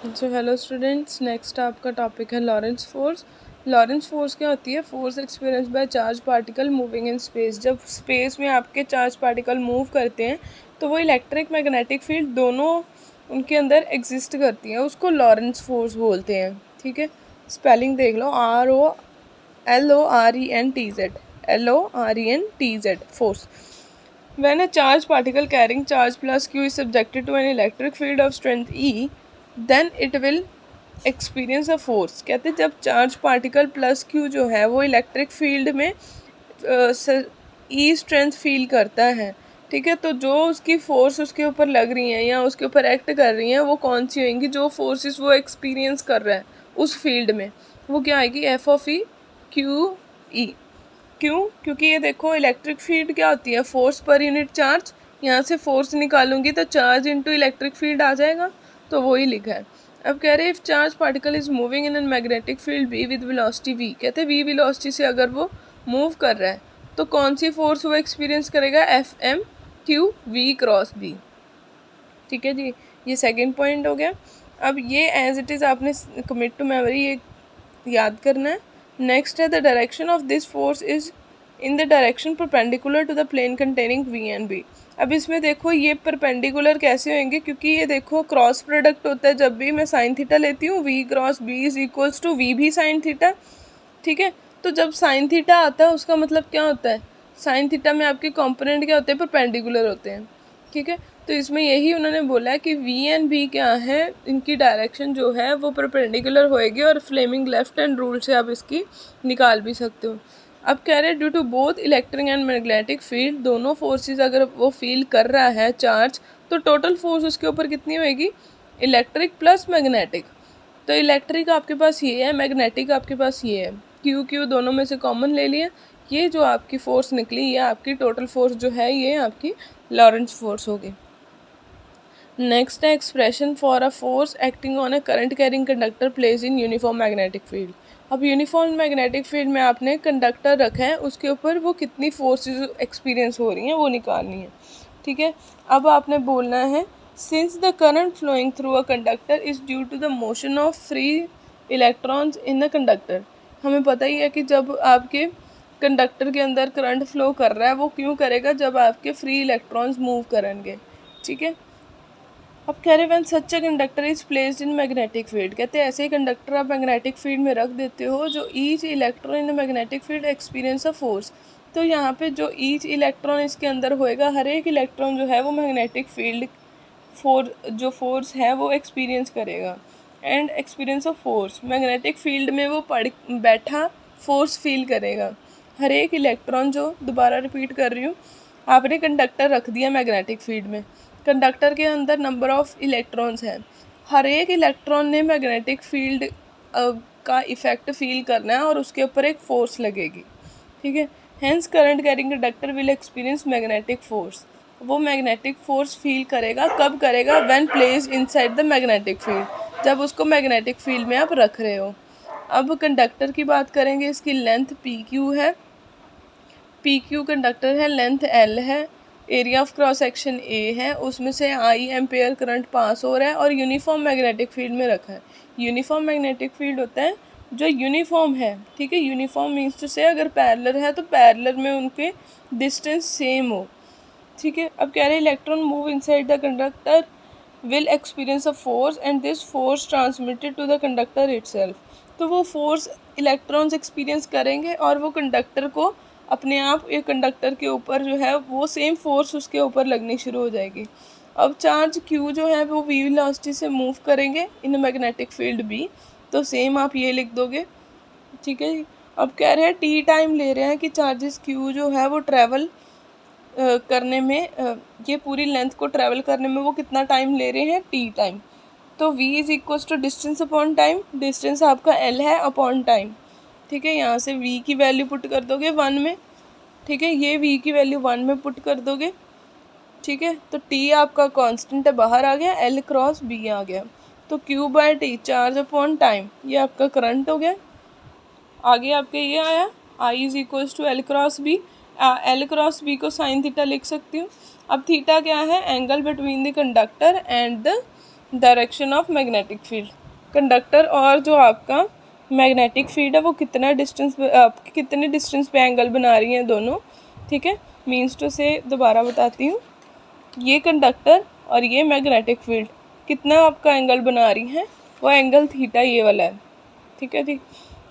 So hello students, next आपका topic है Lawrence force. Lawrence force क्या होती है? Force experience by charge particle moving in space. जब स्पेस में आपके चार्ज पार्टिकल मूव करते हैं तो वो इलेक्ट्रिक मैग्नेटिक फील्ड दोनों उनके अंदर एग्जिस्ट करती हैं, उसको लॉरेंस फोर्स बोलते हैं। ठीक है, स्पेलिंग देख लो, LORENTZ force. When a charged particle carrying charge plus q is subjected to an electric field of strength E, then it will experience a force। कहते हैं जब चार्ज पार्टिकल प्लस q जो है वो इलेक्ट्रिक फील्ड में ई strength feel करता है, ठीक है, तो जो उसकी फोर्स उसके ऊपर लग रही हैं या उसके ऊपर एक्ट कर रही हैं वो कौन सी होंगी? जो फोर्सेस वो एक्सपीरियंस कर रहा है उस फील्ड में, वो क्या आएगी? FE क्यों? क्योंकि ये देखो, इलेक्ट्रिक फील्ड क्या होती है? Force per unit charge. यहाँ से फोर्स निकालूंगी तो चार्ज इनटू इलेक्ट्रिक फील्ड आ जाएगा, तो वही लिखा है। अब कह रहे हैं if charge particle is moving in an magnetic field be with velocity v, कहते हैं v वेलोसिटी से अगर वो मूव कर रहा है तो कौन सी फोर्स वो एक्सपीरियंस करेगा? FMQ v×b। ठीक है जी, ये सेकेंड पॉइंट हो गया। अब ये एज इट इज़ आपने कमिट टू मेमोरी ये याद करना है। नेक्स्ट है the direction of this force is in the direction perpendicular to the plane containing v and b। अब इसमें देखो ये परपेंडिकुलर कैसे होंगे? क्योंकि ये देखो क्रॉस प्रोडक्ट होता है, जब भी मैं साइन थीटा लेती हूँ v×b is equals to v भी साइन थीटा। ठीक है, तो जब साइन थीटा आता है उसका मतलब क्या होता है? साइन थीटा में आपके कॉम्पोनेंट क्या होते हैं? परपेंडिकुलर होते हैं। ठीक है, तो इसमें यही उन्होंने बोला है कि v एंड b क्या है, इनकी डायरेक्शन जो है वो परपेंडिकुलर होएगी, और फ्लेमिंग लेफ्ट हैंड रूल से आप इसकी निकाल भी सकते हो। अब कह रहे हैं due to both electric and magnetic field, दोनों फोर्सेस अगर वो फील कर रहा है चार्ज, तो टोटल फोर्स उसके ऊपर कितनी होएगी? Electric plus magnetic. तो इलेक्ट्रिक आपके पास ये है, मैग्नेटिक आपके पास ये है, क्यू दोनों में से कॉमन ले लिया। ये जो आपकी फोर्स निकली, ये आपकी टोटल फोर्स जो है ये आपकी लॉरेंस फोर्स होगी। नेक्स्ट है expression for a force acting on a current carrying conductor place in uniform magnetic field. अब यूनिफॉर्म मैग्नेटिक फील्ड में आपने कंडक्टर रखा है, उसके ऊपर वो कितनी फोर्सेस एक्सपीरियंस हो रही हैं वो निकालनी है। ठीक है, अब आपने बोलना है since the current flowing through a conductor is due to the motion of free electrons in the conductor. हमें पता ही है कि जब आपके कंडक्टर के अंदर करंट फ्लो कर रहा है वो क्यों करेगा? जब आपके फ्री इलेक्ट्रॉन्स मूव करेंगे। ठीक है, अब कह रहे when such a conductor is placed in magnetic field, कहते हैं ऐसे ही कंडक्टर आप मैग्नेटिक फील्ड में रख देते हो जो each electron in the magnetic field experience a force. तो यहाँ पे जो ईच इलेक्ट्रॉन इसके अंदर होएगा, हर एक इलेक्ट्रॉन जो है वो मैग्नेटिक फील्ड जो फोर्स है वो एक्सपीरियंस करेगा। And experience of force, magnetic field में वो बैठा फोर्स फील करेगा। हर एक इलेक्ट्रॉन जो, दोबारा रिपीट कर रही हूँ, आपने कंडक्टर रख दिया मैग्नेटिक फील्ड में, कंडक्टर के अंदर नंबर ऑफ इलेक्ट्रॉन्स हैं, हर एक इलेक्ट्रॉन ने मैग्नेटिक फील्ड का इफेक्ट फील करना है और उसके ऊपर एक फोर्स लगेगी। ठीक है, hence current carrying conductor will experience magnetic force. वो मैग्नेटिक फोर्स फील करेगा, कब करेगा? When placed inside the magnetic field, जब उसको मैग्नेटिक फील्ड में आप रख रहे हो। अब कंडक्टर की बात करेंगे, इसकी लेंथ PQ है, PQ कंडक्टर है, लेंथ L है, area of cross section A है, उसमें से I एम्पेयर करंट पास हो रहा है और यूनिफॉर्म मैग्नेटिक फील्ड में रखा है। यूनिफॉर्म मैग्नेटिक फील्ड होता है जो यूनिफॉर्म है। ठीक है, यूनिफॉर्म मीन्स टू से अगर पैरेलल है तो पैरेलल में उनके डिस्टेंस सेम हो। ठीक है, अब कह रहे हैं electron move inside the conductor will experience a force and this force transmitted to the conductor itself. तो वो फोर्स इलेक्ट्रॉन्स एक्सपीरियंस करेंगे और वो कंडक्टर को अपने आप, ये कंडक्टर के ऊपर जो है वो सेम फोर्स उसके ऊपर लगनी शुरू हो जाएगी। अब चार्ज Q जो है वो v वेलोसिटी से मूव करेंगे इन मैग्नेटिक फील्ड B, तो सेम आप ये लिख दोगे। ठीक है जी, अब कह रहे हैं T टाइम ले रहे हैं कि चार्जेस Q जो है वो ट्रैवल करने में, ये पूरी लेंथ को ट्रैवल करने में वो कितना टाइम ले रहे हैं? T time. तो v is equals to distance upon time, distance आपका L है अपॉन टाइम। ठीक है, यहाँ से v की वैल्यू पुट कर दोगे 1 में। ठीक है, ये v की वैल्यू 1 में पुट कर दोगे। ठीक है, तो t आपका कांस्टेंट है, बाहर आ गया, L क्रॉस b आ गया, तो Q/T चार्ज अपॉन टाइम, ये आपका करंट हो गया। आगे आपके ये आया I is equals to L cross B. L cross B को साइन थीटा लिख सकती हूँ। अब थीटा क्या है? Angle between the conductor and the direction of magnetic field, conductor और जो आपका मैग्नेटिक फील्ड है वो कितना डिस्टेंस, कितने डिस्टेंस पे एंगल बना रही हैं दोनों, ठीक है। मीन्स टू से दोबारा बताती हूँ, ये कंडक्टर और ये मैग्नेटिक फील्ड कितना आपका एंगल बना रही हैं, वो एंगल थीटा ये वाला है, ठीक है जी।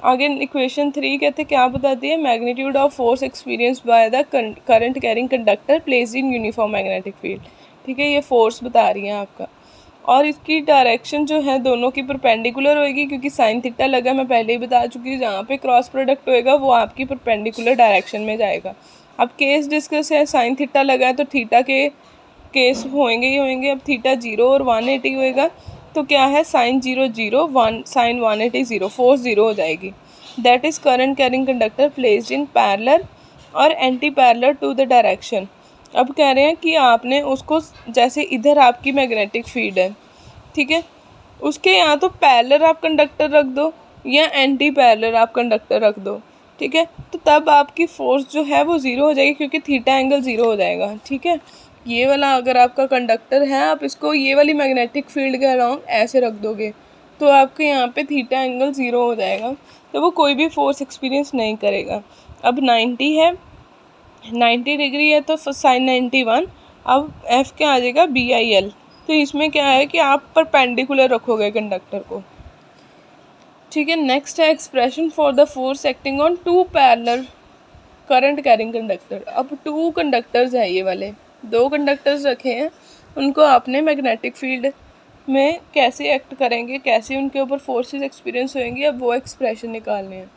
आगे इक्वेशन 3 कहते क्या बताती है, magnitude of force experience by the current carrying conductor placed in uniform magnetic field, ठीक है, ये फोर्स बता रही है आपका। और इसकी डायरेक्शन जो है दोनों की परपेंडिकुलर होएगी, क्योंकि साइन थीटा लगा, मैं पहले ही बता चुकी हूँ, जहाँ पे क्रॉस प्रोडक्ट होएगा वो आपकी परपेंडिकुलर डायरेक्शन में जाएगा। अब केस डिस्कस है, साइन थीटा लगा है तो थीटा के केस होंगे ही होंगे। अब थीटा 0 और 180 होएगा तो क्या है, साइन 0 0 1 साइन 180 0, फोर्स 0 हो जाएगी। That is current carrying conductor placed in parallel और anti parallel to the direction. अब कह रहे हैं कि आपने उसको, जैसे इधर आपकी मैग्नेटिक फील्ड है, ठीक है, उसके यहाँ तो पैरेलल आप कंडक्टर रख दो या एंटी पैरेलल आप कंडक्टर रख दो, ठीक है, तो तब आपकी फोर्स जो है वो 0 हो जाएगी, क्योंकि थीटा एंगल 0 हो जाएगा, ठीक है। ये वाला अगर आपका कंडक्टर है, आप इसको ये वाली मैग्नेटिक फील्ड के अराउंड ऐसे रख दोगे तो आपके यहाँ पे थीटा एंगल 0 हो जाएगा, तो वो कोई भी फोर्स एक्सपीरियंस नहीं करेगा। अब 90 है, 90 डिग्री है तो साइन 91, अब एफ क्या आ जाएगा, BIL। तो इसमें क्या है कि आप परपेंडिकुलर रखोगे कंडक्टर को, ठीक है। नेक्स्ट है expression for the force acting on two parallel current carrying conductor. अब 2 कंडक्टर्स हैं, ये वाले 2 कंडक्टर्स रखे हैं, उनको आपने मैग्नेटिक फील्ड में कैसे एक्ट करेंगे, कैसे उनके ऊपर फोर्सेस एक्सपीरियंस होंगी, अब वो एक्सप्रेशन निकालने हैं।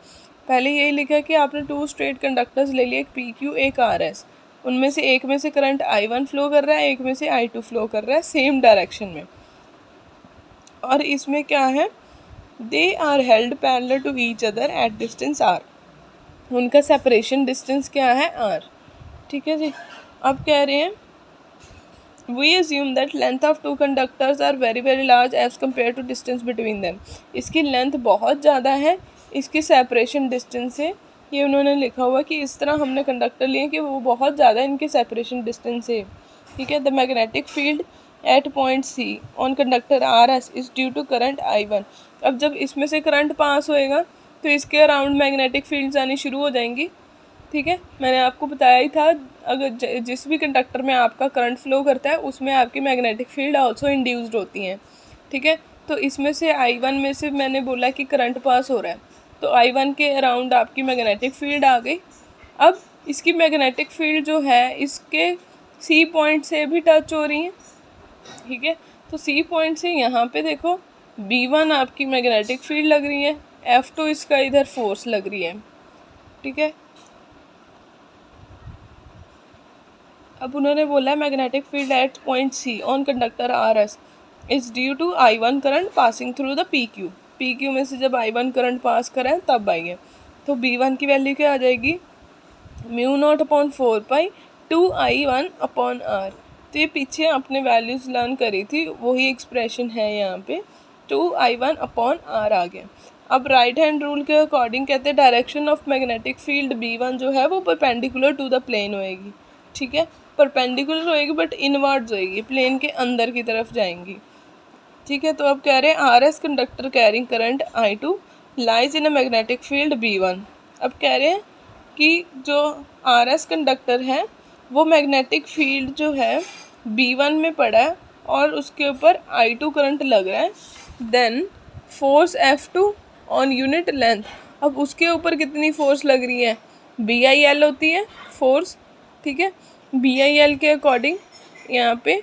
पहले यही लिखा कि आपने 2 स्ट्रेट कंडक्टर्स ले लिए, एक PQ एक RS, उनमें से एक में से करंट I1 फ्लो कर रहा है, एक में से I2 फ्लो कर रहा है सेम डायरेक्शन में। और इसमें क्या है, they are held parallel to each other at distance R, उनका सेपरेशन डिस्टेंस क्या है R, ठीक है जी। अब कह रहे हैं we assume that length of 2 conductors are very large as compared to distance between them। इसकी लेंथ बहुत ज़्यादा है इसकी सेपरेशन डिस्टेंस से, ये उन्होंने लिखा हुआ कि इस तरह हमने कंडक्टर लिए कि वो बहुत ज़्यादा इनके सेपरेशन डिस्टेंस है, ठीक है। The magnetic field at point C on conductor RS is due to current I1। अब जब इसमें से करंट पास होएगा तो इसके अराउंड मैग्नेटिक फील्ड्स आनी शुरू हो जाएंगी, ठीक है। मैंने आपको बताया ही था, अगर जिस भी कंडक्टर में आपका करंट फ्लो करता है उसमें आपकी मैग्नेटिक फील्ड आल्सो इंड्यूस्ड होती हैं, ठीक है। तो इसमें से I1 में से मैंने बोला कि करंट पास हो रहा है, तो I1 के अराउंड आपकी मैग्नेटिक फील्ड आ गई। अब इसकी मैग्नेटिक फील्ड जो है इसके C पॉइंट से भी टच हो रही है, ठीक है। तो C पॉइंट से यहाँ पे देखो B1 आपकी मैग्नेटिक फील्ड लग रही है, F2 इसका इधर फोर्स लग रही है, ठीक है। अब उन्होंने बोला magnetic field at point C on conductor RS is due to I1 current passing through the PQ में से जब I1 करंट पास करें तब आई है। तो B1 की वैल्यू क्या आ जाएगी, μ0/4 2I1 अपॉन R। तो ये पीछे आपने वैल्यूज़ लर्न करी थी, वही एक्सप्रेशन है यहाँ पे, 2I1 अपॉन R आ गया। अब राइट हैंड रूल के अकॉर्डिंग कहते हैं direction of magnetic field B1 जो है वो परपेंडिकुलर टू द प्लेन होएगी, ठीक है, परपेंडिकुलर होएगी बट इनवर्ड्स होएगी, प्लेन के अंदर की तरफ जाएंगी, ठीक है। तो अब कह रहे हैं RS conductor carrying current I2 lies in a magnetic field B1। अब कह रहे हैं कि जो RS कंडक्टर है वो मैग्नेटिक फील्ड जो है B1 में पड़ा है और उसके ऊपर I2 करंट लग रहा है, then force F2 on unit length. अब उसके ऊपर कितनी फोर्स लग रही है, BIL होती है फोर्स, ठीक है। BIL के अकॉर्डिंग यहाँ पे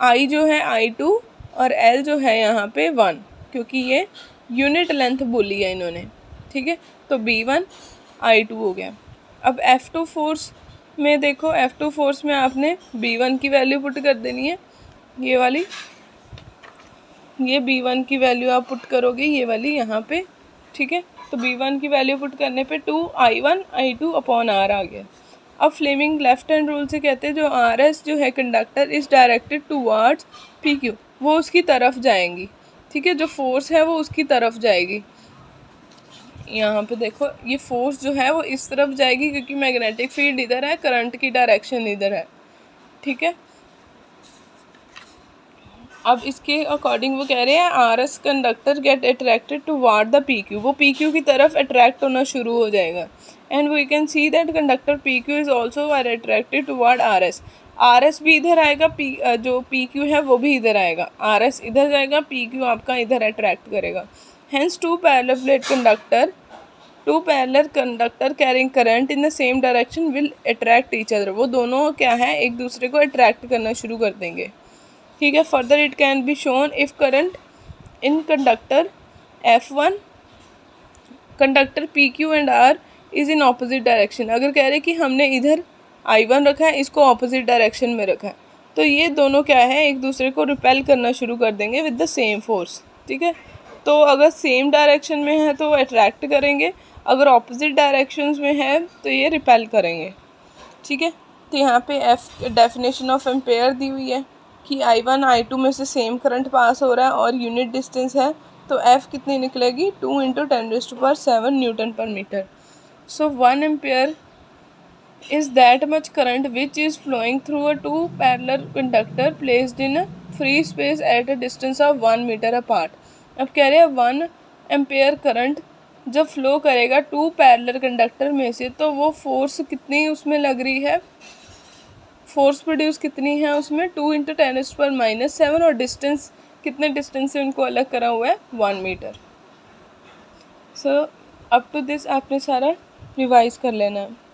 I जो है I2 और L जो है यहाँ पे 1, क्योंकि ये यूनिट लेंथ बोली है इन्होंने, ठीक है। तो B1 I2 हो गया। अब F2 फोर्स में देखो, F2 फोर्स में आपने B1 की वैल्यू पुट कर देनी है, ये वाली, ये B1 की वैल्यू आप पुट करोगे ये वाली यहाँ पे, ठीक है। तो B1 की वैल्यू पुट करने पे 2I1 I2 अपॉन R आ गया। अब फ्लेमिंग लेफ्ट हैंड रूल से कहते हैं जो RS जो है conductor is directed towards PQ, वो उसकी तरफ जाएंगी, ठीक है, जो फोर्स है वो उसकी तरफ जाएगी। यहाँ पे देखो ये फोर्स जो है वो इस तरफ जाएगी क्योंकि मैग्नेटिक फील्ड इधर है, करंट की डायरेक्शन इधर है, ठीक है। अब इसके अकॉर्डिंग वो कह रहे हैं R S conductor get attracted toward the P Q, वो पी क्यू की तरफ अट्रैक्ट होना शुरू हो जाएगा। And we can see that conductor P Q is also attracted toward R S, R S भी इधर आएगा, जो पी क्यू है वो भी इधर आएगा, आर एस इधर जाएगा, पी क्यू आपका इधर अट्रैक्ट करेगा। Hence two parallel conductor carrying current in the same direction will attract each other, वो दोनों क्या है एक दूसरे को अट्रैक्ट करना शुरू कर देंगे। ठीक है, further it can be shown if current in conductor F1 conductor PQ and R is in opposite direction, अगर कह रहे कि हमने इधर I1 रखा है, इसको ऑपोजिट डायरेक्शन में रखा है, तो ये दोनों क्या है एक दूसरे को रिपेल करना शुरू कर देंगे विद द सेम फोर्स। ठीक है, तो अगर सेम डायरेक्शन में है तो अट्रैक्ट करेंगे, अगर ऑपोजिट डायरेक्शंस में है तो ये रिपेल करेंगे। ठीक है, तो यहाँ पे F डेफिनेशन ऑफ एम्पेयर दी हुई है कि I1 I2 में से सेम करंट पास हो रहा है और यूनिट डिस्टेंस है, तो F कितनी निकलेगी 2 × 10⁻⁷ newton per metre. So 1 ampere is that much current which is flowing through a two parallel conductor placed in a free space at a distance of 1 meter apart। अब कह रहे हैं 1 ampere current जब flow करेगा to parallel conductor में से, तो वो फोर्स कितनी उसमें लग रही है, फोर्स प्रोड्यूस कितनी है उसमें 2 × 10⁻⁷ और डिस्टेंस कितने डिस्टेंस से उनको अलग करा हुआ है 1 metre. So up to this आपने सारा रिवाइज कर लेना है।